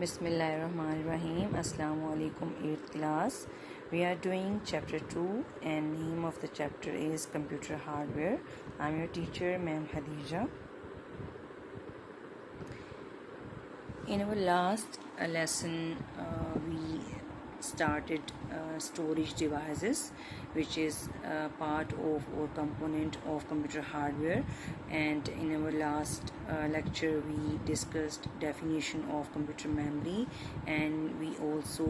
Bismillahirrahmanirrahim. Assalamu alaikum 8th class. We are doing chapter 2 and name of the chapter is computer hardware. I'm your teacher, Ma'am Khadija. In our last lesson, we started storage devices, which is part of or component of computer hardware, and in our last lecture we discussed definition of computer memory, and we also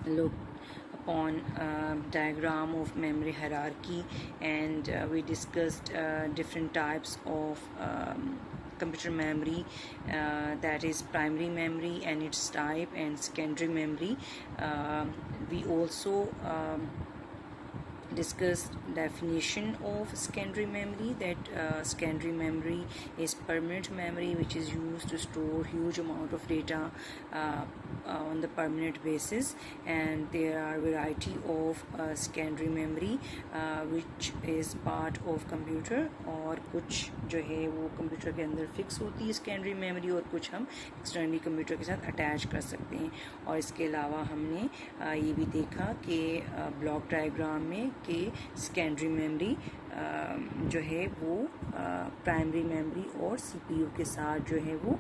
looked upon diagram of memory hierarchy, and we discussed different types of computer memory, that is primary memory and its type, and secondary memory. We also discussed definition of secondary memory, that secondary memory is permanent memory which is used to store huge amount of data on the permanent basis, and there are variety of secondary memory which is part of computer, और कुछ जो है वो computer के अंदर fix होती है secondary memory, और कुछ हम एक्सटर्नली कंप्यूटर के साथ अटैच कर सकते हैं। और इसके अलावा हमने ये भी देखा कि ब्लॉक डायग्राम में कि सेकेंडरी मेमोरी जो है वो प्राइमरी मेमोरी और सीपीयू के साथ जो है वो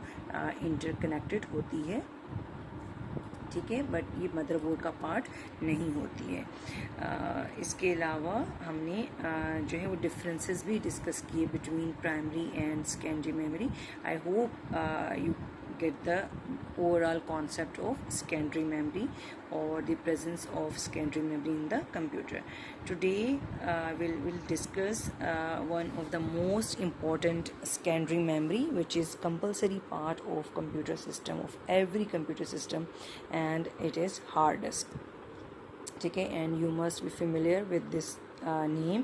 इंटरकनेक्टेड होती है, ठीक है, बट ये मदरबोर्ड का पार्ट नहीं होती है। इसके अलावा हमने जो है वो डिफरेंसेस भी डिस्कस किए between primary and secondary memory. I hope you get the overall concept of secondary memory or the presence of secondary memory in the computer. Today we'll discuss one of the most important secondary memory, which is compulsory part of computer system, of every computer system, and it is hard disk, okay, and you must be familiar with this name,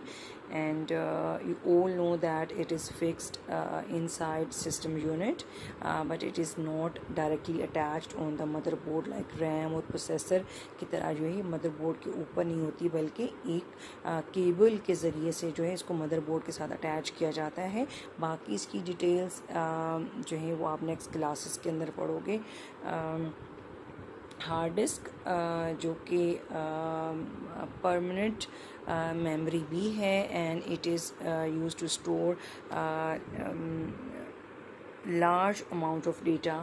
and you all know that it is fixed inside system unit, but it is not directly attached on the motherboard like RAM और processor की तरह जो है motherboard के ऊपर नहीं होती, बल्कि एक केबल के ज़रिए से जो है इसको मदरबोर्ड के साथ अटैच किया जाता है। बाकी इसकी डिटेल्स जो है वो आप नेक्स्ट क्लासेस के अंदर पढ़ोगे। हार्ड डिस्क जो कि परमानेंट memory भी है, and it is used to store large amount of data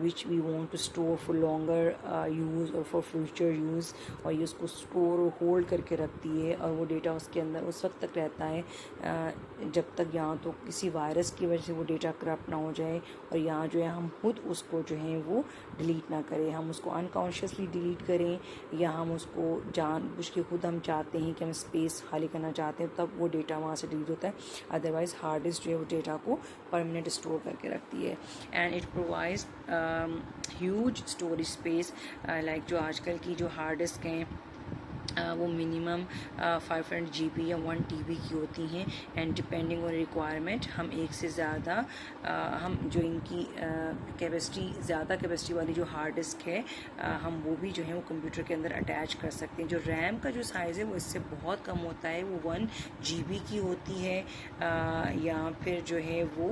which we want to store for longer use or for future use, और ये उसको स्टोर और होल्ड करके रखती है, और वो डेटा उसके अंदर उस वक्त तक रहता है जब तक यहाँ तो किसी वायरस की वजह से वो डेटा करप्ट ना हो जाए, और यहाँ जो है हम खुद उसको जो है वो डिलीट ना करें, हम उसको अनकॉन्शियसली डिलीट करें, या हम उसको जानबूझ के खुद हम चाहते हैं कि हम स्पेस खाली करना चाहते हैं, तब वो डेटा वहाँ से डिलीट होता है। अदरवाइज़ हार्ड डिस्क जो है वो डेटा को परमानेंट स्टोर करके रखती है, and it provides huge storage space. Like जो आजकल की जो हार्ड डिस्क हैं वो मिनिमम 500 GB या 1 TB की होती हैं, एंड डिपेंडिंग ऑन रिक्वायरमेंट हम एक से ज़्यादा हम जो इनकी कैपेसिटी ज़्यादा कैपेसिटी वाली जो हार्ड डिस्क है हम वो भी जो है वो कंप्यूटर के अंदर अटैच कर सकते हैं। जो रैम का जो साइज़ है वो इससे बहुत कम होता है, वो 1 GB की होती है, या फिर जो है वो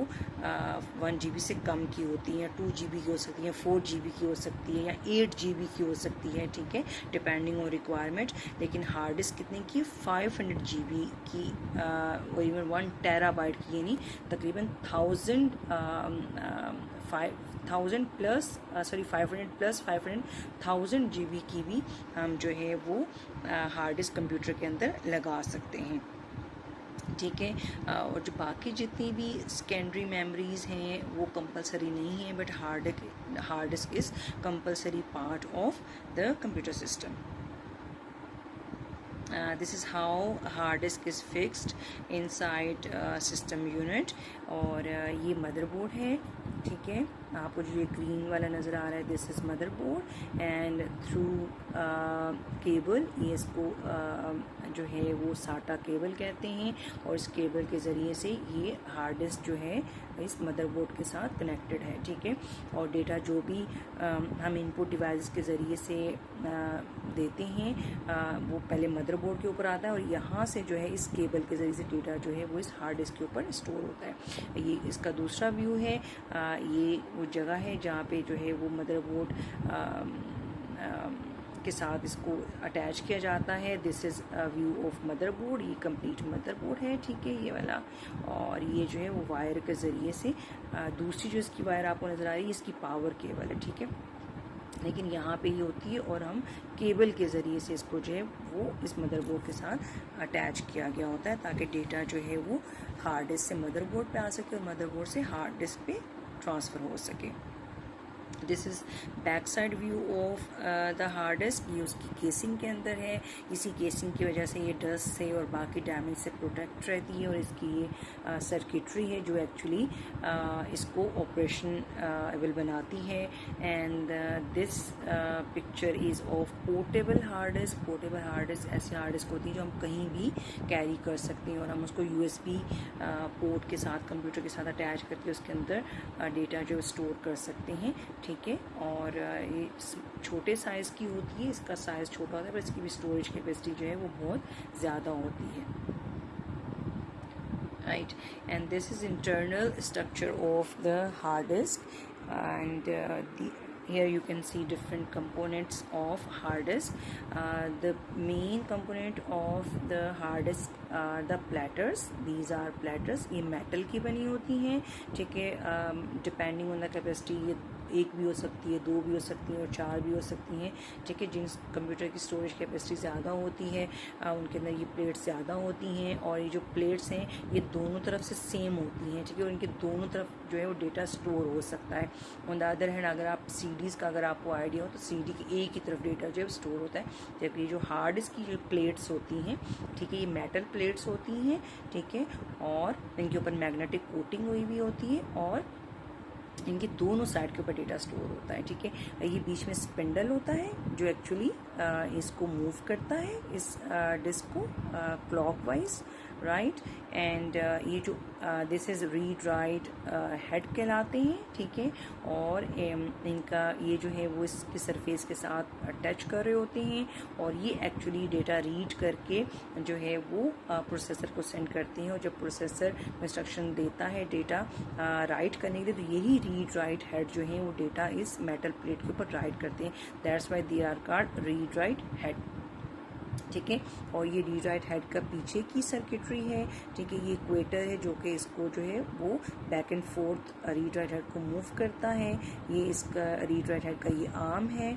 1 GB से कम की होती है, या 2 GB की हो सकती है, 4 GB की हो सकती है, या 8 GB की हो सकती है, ठीक है, डिपेंडिंग ऑन रिक्वायरमेंट। लेकिन हार्ड डिस्क कितने की 500 GB की और इवन 1 टेराबाइट की, यानी तकरीबन 500 प्लस 1000 GB की भी हम जो है वो हार्ड डिस्क कंप्यूटर के अंदर लगा सकते हैं, ठीक है। और जो बाकी जितनी भी सेकेंडरी मेमोरीज़ हैं वो कंपलसरी नहीं है, but hard disk is compulsory part of the computer system. This is how hard disk is fixed inside system unit, और ये मदरबोर्ड है, ठीक है, आपको जो ये ग्रीन वाला नज़र आ रहा है this is motherboard, and through cable, ये इसको जो है वो साटा केबल कहते हैं, और इस केबल के ज़रिए से ये हार्ड डिस्क जो है इस मदरबोर्ड के साथ कनेक्टेड है, ठीक है। और डेटा जो भी हम इनपुट डिवाइस के ज़रिए से देते हैं वो पहले मदर मदरबोर्ड के ऊपर आता है और यहाँ से जो है इस केबल के ज़रिए से डेटा जो है वो इस हार्ड डिस्क के ऊपर स्टोर होता है। ये इसका दूसरा व्यू है। ये वो जगह है जहाँ पे जो है वो मदरबोर्ड के साथ इसको अटैच किया जाता है। This is a view of motherboard. ये कंप्लीट मदरबोर्ड है, ठीक है, ये वाला। और ये जो है वो वायर के ज़रिए से दूसरी जो इसकी वायर आपको नज़र आ रही है इसकी पावर केबल है, ठीक है, लेकिन यहाँ पे ये होती है और हम केबल के ज़रिए से इसको जो है वो इस मदरबोर्ड के साथ अटैच किया गया होता है ताकि डेटा जो है वो हार्ड डिस्क से मदरबोर्ड पे आ सके और मदरबोर्ड से हार्ड डिस्क पे ट्रांसफ़र हो सके। This is back side view of the hard disk. ये उसकी केसिंग के अंदर है। इसी केसिंग की वजह से ये डस्ट से और बाकी डैमेज से प्रोटेक्ट रहती है और इसकी ये सर्किटरी है जो एक्चुअली इसको ऑपरेशन एबल बनाती है। And this picture is of portable hard disk. Portable hard disk ऐसी हार्ड डिस्क होती है जो हम कहीं भी कैरी कर सकते हैं और हम उसको USB पोर्ट के साथ कंप्यूटर के साथ अटैच करके उसके अंदर डेटा जो स्टोर कर सकते हैं, ठीक है। और ये छोटे साइज़ की होती है, इसका साइज़ छोटा होता है पर इसकी भी स्टोरेज कैपेसिटी जो है वो बहुत ज़्यादा होती है, right. And this is internal structure of the hard disk and here you can see different components of hard disk. The main component of the hard disk are the platters. These are platters. ये metal की बनी होती हैं, ठीक है। depending on the capacity ये एक भी हो सकती है, 2 भी हो सकती हैं और 4 भी हो सकती हैं, ठीक है। जिन कंप्यूटर की स्टोरेज कैपेसिटी ज़्यादा होती है उनके अंदर ये प्लेट्स ज़्यादा होती हैं और ये जो प्लेट्स हैं ये दोनों तरफ से सेम होती हैं, ठीक है, और इनके दोनों तरफ जो है वो डेटा स्टोर हो सकता है। ऑन द अदर हैंड अगर आप CDs का अगर आपको आइडिया हो तो CD की एक ही तरफ डेटा जो है स्टोर होता है, जबकि ये जो हार्ड डिस्क की जो प्लेट्स होती हैं, ठीक है, ये मेटल प्लेट्स होती हैं, ठीक है, और इनके ऊपर मैग्नेटिक कोटिंग हुई भी होती है और इनके दोनों साइड के ऊपर डेटा स्टोर होता है, ठीक है। ये बीच में स्पिंडल होता है जो एक्चुअली इसको मूव करता है इस डिस्क को क्लॉकवाइज, राइट। एंड ये जो this is read write head कहलाते हैं, ठीक है। और इनका ये जो है वो इसके सरफेस के साथ टच कर रहे होते हैं और ये एक्चुअली डेटा रीड करके जो है वो प्रोसेसर को सेंड करते हैं और जब प्रोसेसर इंस्ट्रक्शन देता है डेटा राइट करने के लिए तो यही रीड राइट हेड जो है वो डेटा इस मेटल प्लेट के ऊपर राइट करते हैं। That's why they are called read write head, ठीक है। और ये रीड राइट हेड का पीछे की सर्किटरी है, ठीक है। ये इक्वेटर है जो कि इसको जो है वो back and fourth read write head को मूव करता है। ये इसका रीड राइट हेड का ये आर्म है,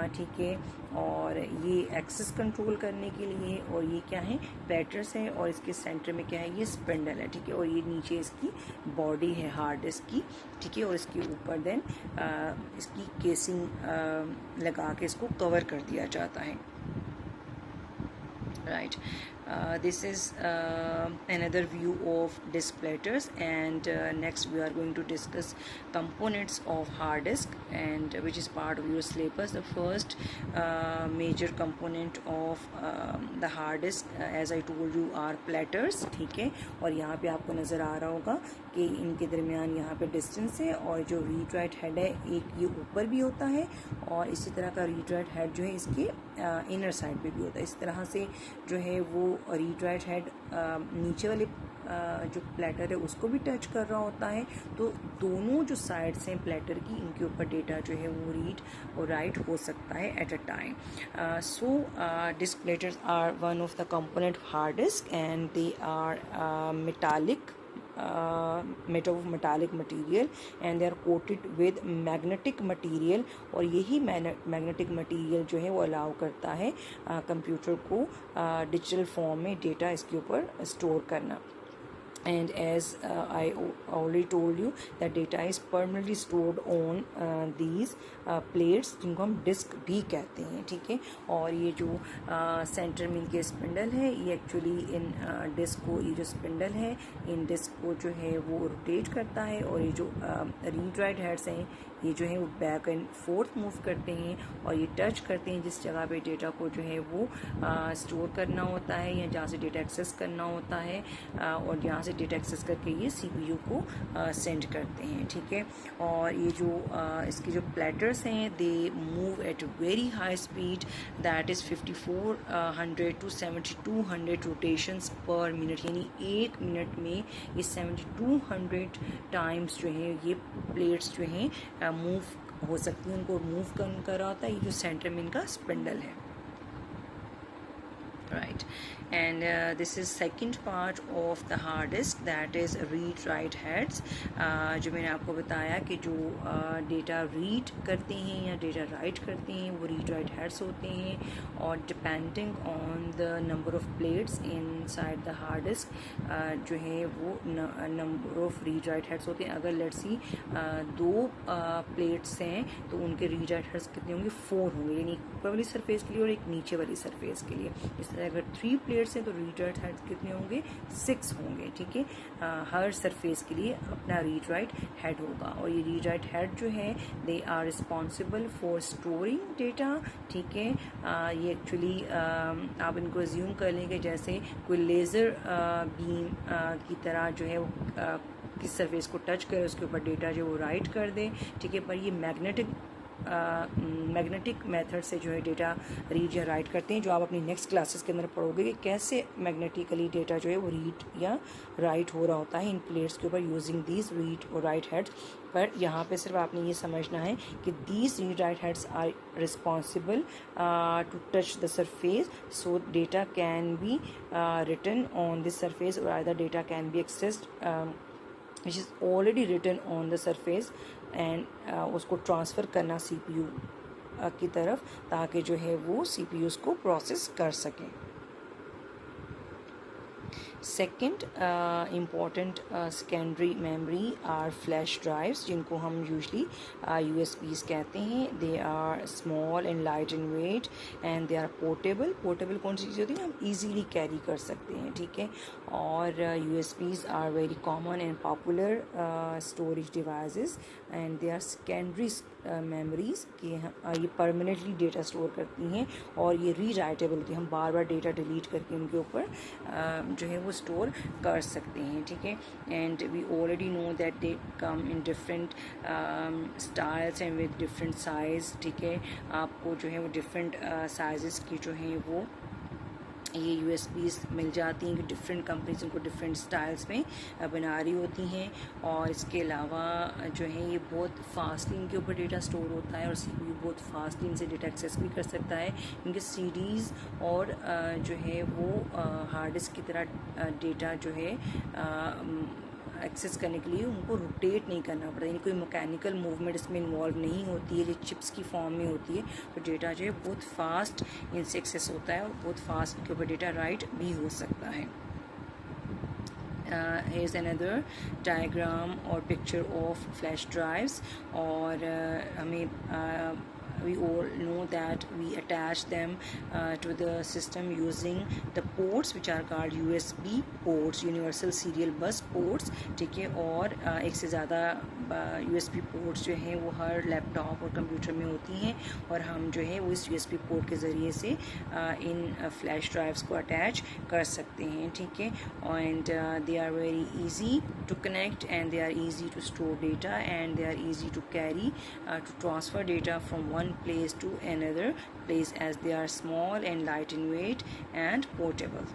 ठीक है। और ये एक्सेस कंट्रोल करने के लिए, और ये क्या है, प्लेटर्स है और इसके सेंटर में क्या है, ये स्पिंडल है, ठीक है। और ये नीचे इसकी बॉडी है हार्ड डिस्क की, ठीक है। और इसके ऊपर देन इसकी केसिंग लगा के इसको कवर कर दिया जाता है, right. This is another view of disk platters, and next we are going to discuss components of hard disk, and which is part of your syllabus. The first major component of the hard disk, as I told you, are platters, ठीक है। और यहाँ पे आपको नज़र आ रहा होगा कि इनके दरमियान यहाँ पे डिस्टेंस है और जो रीड राइट हेड है एक ये ऊपर भी होता है और इसी तरह का रीड राइट हेड जो है इसके इनर साइड पे भी होता है। इस तरह से जो है वो रीड राइट हेड नीचे वाले जो प्लेटर है उसको भी टच कर रहा होता है, तो दोनों जो साइड्स हैं प्लेटर की इनके ऊपर डेटा जो है वो रीड और राइट हो सकता है at a time. So disk platters are one of the component hard disk and they are metallic made of metallic material and they are coated with magnetic material, और यही magnetic material जो है वो allow करता है computer को digital form में data इसके ऊपर स्टोर करना। And as I already told you that data is permanently stored on these plates जिनको हम डिस्क भी कहते हैं, ठीक है। और ये जो सेंटर में इनके स्पिंडल है ये एक्चुअली इन डिस्क को, ये जो स्पिंडल है इन डिस्क को जो है वो रोटेट करता है और ये जो रीड राइट हेड्स हैं ये जो है वो बैक एंड फोर्थ मूव करते हैं और ये टच करते हैं जिस जगह पे डेटा को जो है वो स्टोर करना होता है या जहाँ से डेटा एक्सेस करना होता है और जहाँ से से डेटा एक्सेस करके ये CPU को सेंड करते हैं, ठीक है। और ये जो इसके जो प्लेटर्स हैं they move at very high speed, that is 5400 to 7200 rotations पर मिनट, यानी 1 मिनट में ये 7200 टाइम्स जो है ये प्लेट्स जो हैं मूव हो सकती हैं, उनको मूव कर रहा होता है ये जो सेंटर में इनका स्पिंडल है, right. And this is second part of the hard disk, that is read write heads. जो मैंने आपको बताया कि जो डेटा रीड करते हैं या डेटा राइट करते हैं वो रीड राइट हेड्स होते हैं, और depending on the number of plates inside the hard disk जो है वो number of read write heads होते हैं। अगर लेट्स सी 2 प्लेट्स हैं तो उनके रीड राइट हेड्स कितने होंगे, 4 होंगे, यानी ऊपर वाली सरफेस के लिए और एक नीचे वाली सरफेस के लिए। इस तरह अगर 3 प्लेट्स हैं तो रीड राइट हेड कितने होंगे, 6 होंगे, ठीक है। हर सरफेस के लिए अपना रीड राइट हेड होगा, और ये रीड राइट हेड जो है they are responsible for storing data, ठीक है। ये एक्चुअली आप इनको अज्यूम कर लेंगे जैसे कोई लेज़र बीम की तरह जो है वो किस सरफेस को टच करे उसके ऊपर डेटा जो वो राइट कर दे, ठीक है। पर ये मैग्नेटिक मेथड से जो है डेटा रीड या राइट करते हैं, जो आप अपनी नेक्स्ट क्लासेस के अंदर पढ़ोगे कि कैसे मैग्नेटिकली डेटा जो है वो रीड या राइट हो रहा होता है इन प्लेट्स के ऊपर यूजिंग दीज रीड और राइट हेड्स। पर यहाँ पे सिर्फ आपने ये समझना है कि these read write heads are responsible to touch the surface, so data can be written on this surface, और either data can be accessed which is already written on the surface and उसको transfer करना CPU की तरफ, ताकि जो है वो CPU उसको प्रोसेस कर सकें। Second important secondary memory are flash drives, जिनको हम यूजली USBs कहते हैं। They are small and light in weight and they are portable. Portable कौन सी चीज़ होती है, हम इजीली कैरी कर सकते हैं, ठीक है। और USBs are very common and popular storage devices and they are secondary memories कि ये परमानेंटली डेटा स्टोर करती हैं और ये रीराइटेबल होती है, हम बार बार डेटा डिलीट करके उनके ऊपर जो है वो स्टोर कर सकते हैं, ठीक है। And we already know that they come in different styles and with different size, ठीक है। आपको जो है वो डिफरेंट साइज़ की जो है वो ये USBs मिल जाती हैं कि डिफरेंट कंपनीज उनको डिफरेंट स्टाइल्स में बना रही होती हैं। और इसके अलावा जो है ये बहुत फास्टली इनके ऊपर डेटा स्टोर होता है और CPU बहुत फास्टली इनसे डेटा एक्सेस भी कर सकता है। इनके CDs और जो है वो हार्ड डिस्क की तरह डेटा जो है एक्सेस करने के लिए उनको रोटेट नहीं करना पड़ता, यानी कोई मैकेनिकल मूवमेंट इसमें इन्वॉल्व नहीं होती है, जो चिप्स की फॉर्म में होती है। तो डेटा जो है बहुत फास्ट इनसे एक्सेस होता है और बहुत फास्ट इनके ऊपर डेटा राइट भी हो सकता है। Here's another diagram or picture of flash drives, और हमें we all know that we attach them to the system using the ports which are called USB ports, universal serial bus ports, ठीक है। और एक से ज़्यादा USB ports जो हैं वो हर लैपटॉप और कंप्यूटर में होती हैं और हम जो है वो इस USB पोर्ट के ज़रिए से इन फ्लैश ड्राइव्स को अटैच कर सकते हैं, ठीक है। And they are very easy to connect and they are easy to store data and they are easy to carry to transfer data from one place to another place, as they are small and light in weight and portable.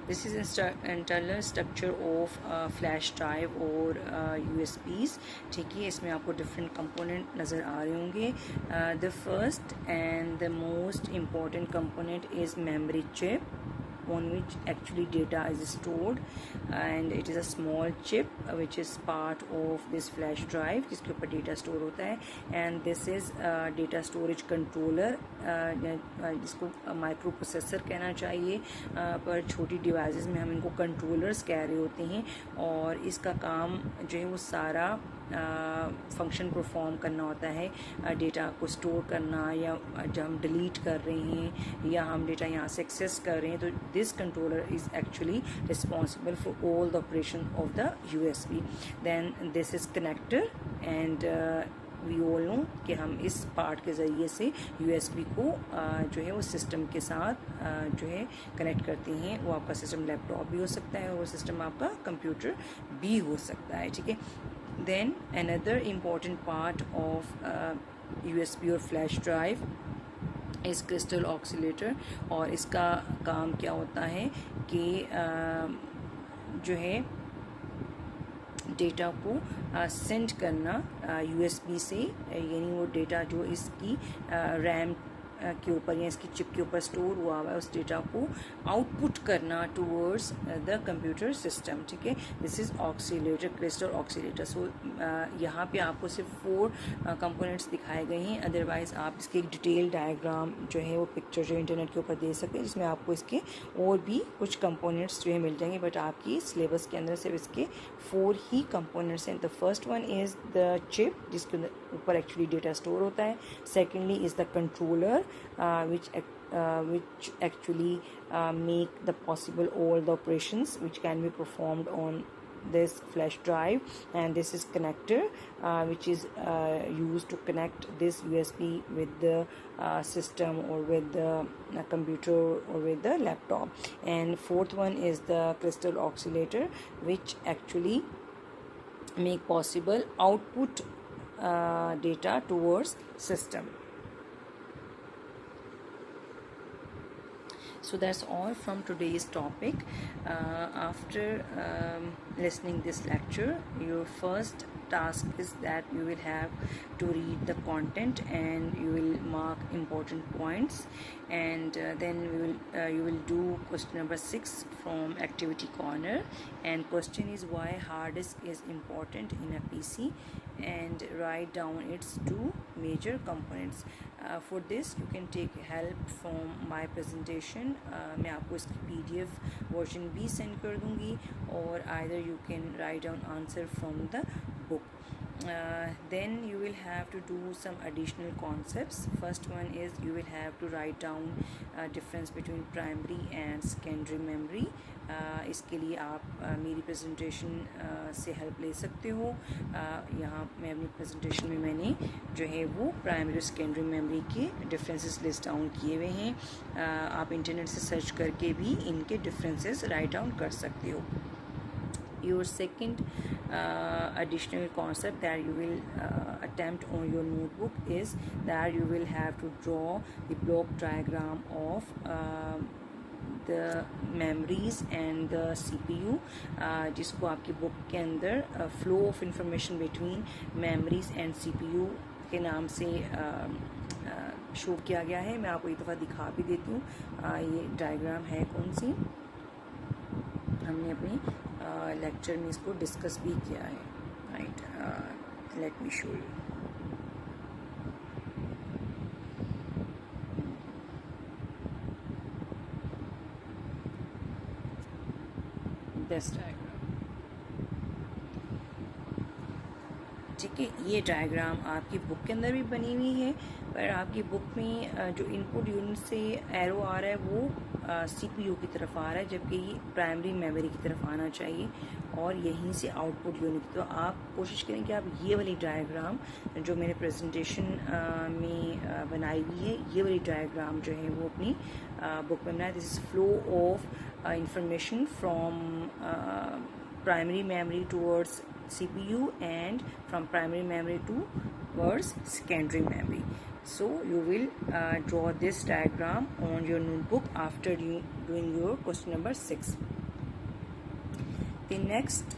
This is internal structure of flash drive और USBs, ठीक है। इसमें आपको different component नज़र आ रहे होंगे। The first and the most important component is memory chip, on which actually data is stored, and it is a small chip which is part of this flash drive जिसके ऊपर data store होता है। and this is data storage controller, जिसको micro processor कहना चाहिए, पर छोटी devices में हम इनको कंट्रोलर्स कह रहे होते हैं। और इसका काम जो है वो सारा फंक्शन परफॉर्म करना होता है, डेटा को स्टोर करना, या जब हम डिलीट कर रहे हैं या हम डेटा यहाँ से एक्सेस कर रहे हैं, तो this controller is actually responsible for all the operation of the USB। Then this is connector, and we all know कि हम इस पार्ट के ज़रिए से USB को जो है वो सिस्टम के साथ जो है कनेक्ट करते हैं। वो आपका सिस्टम लैपटॉप भी हो सकता है और वो सिस्टम आपका कंप्यूटर भी हो सकता है, ठीक है। Then another important part of USB और flash drive is crystal oscillator, और इसका काम क्या होता है कि जो है डेटा को सेंड करना USB से, यानी वो डेटा जो इसकी रैम के ऊपर या इसकी चिप के ऊपर स्टोर हुआ हुआ है उस डेटा को आउटपुट करना टूवर्ड्स द कंप्यूटर सिस्टम, ठीक है। This is oscillator, crystal oscillator. So यहाँ पे आपको सिर्फ 4 कंपोनेंट्स दिखाए गए हैं, अदरवाइज़ आप इसके एक डिटेल डायग्राम जो है वो पिक्चर जो इंटरनेट के ऊपर दे सकते हैं, जिसमें आपको इसके और भी कुछ कंपोनेंट्स जो है मिल जाएंगे, बट आपकी सिलेबस के अंदर सिर्फ इसके 4 ही कंपोनेंट्स हैं। The first one is the chip, जिसके ऊपर एक्चुअली डेटा स्टोर होता है। Secondly is the controller which actually make the possible all the operations which can be performed on this flash drive, and this is connector which is used to connect this USB with the system or with the computer or with the laptop. And fourth one is the crystal oscillator, which actually make possible output data towards system. So that's all from today's topic. After listening this lecture, your first task is that you will have to read the content and you will mark important points, and then you will do question number 6 from activity corner, and question is why hard disk is important in a PC, and write down its 2 major components. For this you can take help from my presentation. मैं आपको इसकी PDF version भी send कर दूँगी, और either you can write down answer from the book. Then you will have to do some additional concepts. First one is you will have to write down difference between primary and secondary memory. इसके लिए आप मेरी presentation से help ले सकते हो। यहाँ मैं अपनी प्रेजेंटेशन में मैंने जो है वो प्राइमरी और सेकेंडरी मेमोरी के डिफरेंसेस लिस्ट डाउन किए हुए हैं। आप इंटरनेट से सर्च करके भी इनके डिफरेंसेस राइट डाउन कर सकते हो। Your second additional concept that you will attempt on your notebook is that you will have to draw the block diagram of the memories and the CPU, जिसको आपकी book के अंदर flow of information between memories and CPU के नाम से show किया गया है। मैं आपको एक दफ़ा दिखा भी देती हूँ ये डायग्राम है कौन सी। हमने अपनी लेक्चर में इसको डिस्कस भी किया है, right. Let me show you this diagram, ठीक है। ये डायग्राम आपकी बुक के अंदर भी बनी हुई है, पर आपकी बुक में जो इनपुट यूनिट से एरो आ रहा है वो CPU की तरफ आ रहा है, जबकि ये प्राइमरी मेमोरी की तरफ आना चाहिए, और यहीं से आउटपुट यूनिट। तो आप कोशिश करें कि आप ये वाली डायग्राम जो मेरे प्रेजेंटेशन में बनाई हुई है, ये वाली डायग्राम जो है वो अपनी बुक में बनाए। This is flow of information from primary memory towards CPU and from primary memory towards secondary memory. So you will draw this diagram on your notebook after you doing your question number 6. The next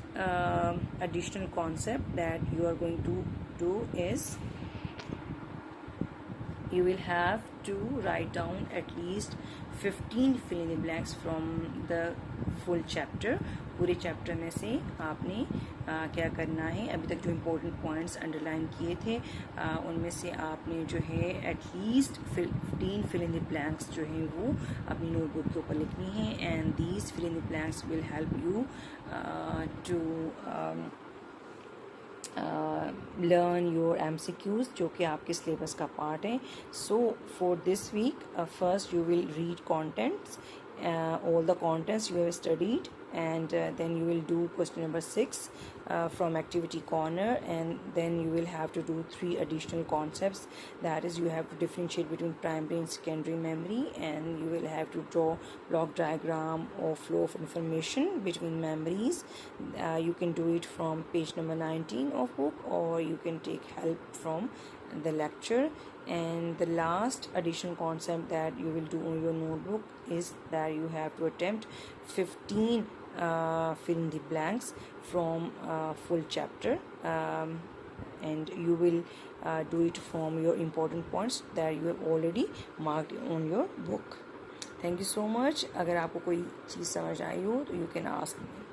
additional concept that you are going to do is you will have to write down at least 15 fill in the blanks from the full chapter. पूरे chapter में से आपने क्या करना है, अभी तक जो इम्पोर्टेंट पॉइंट्स अंडरलाइन किए थे उनमें से आपने जो है at least 15 fill in the blanks जो हैं वो अपनी नोटबुक के ऊपर लिखनी है, and these fill in the blanks will help you to learn your MCQs जो कि आपके सिलेबस का पार्ट है. So for this week first you will read contents, all the contents you have studied and then you will do question number 6 from activity corner, and then you will have to do 3 additional concepts. That is, you have to differentiate between primary and secondary memory, and you will have to draw block diagram or flow of information between memories. You can do it from page number 19 of book, or you can take help from the lecture. And the last additional concept that you will do on your notebook is that you have to attempt 15 fill in the blanks from full chapter, and you will do it from your important points that you have already marked on your book. Thank you so much. अगर आपको कोई चीज़ समझ आई हो तो you can ask me.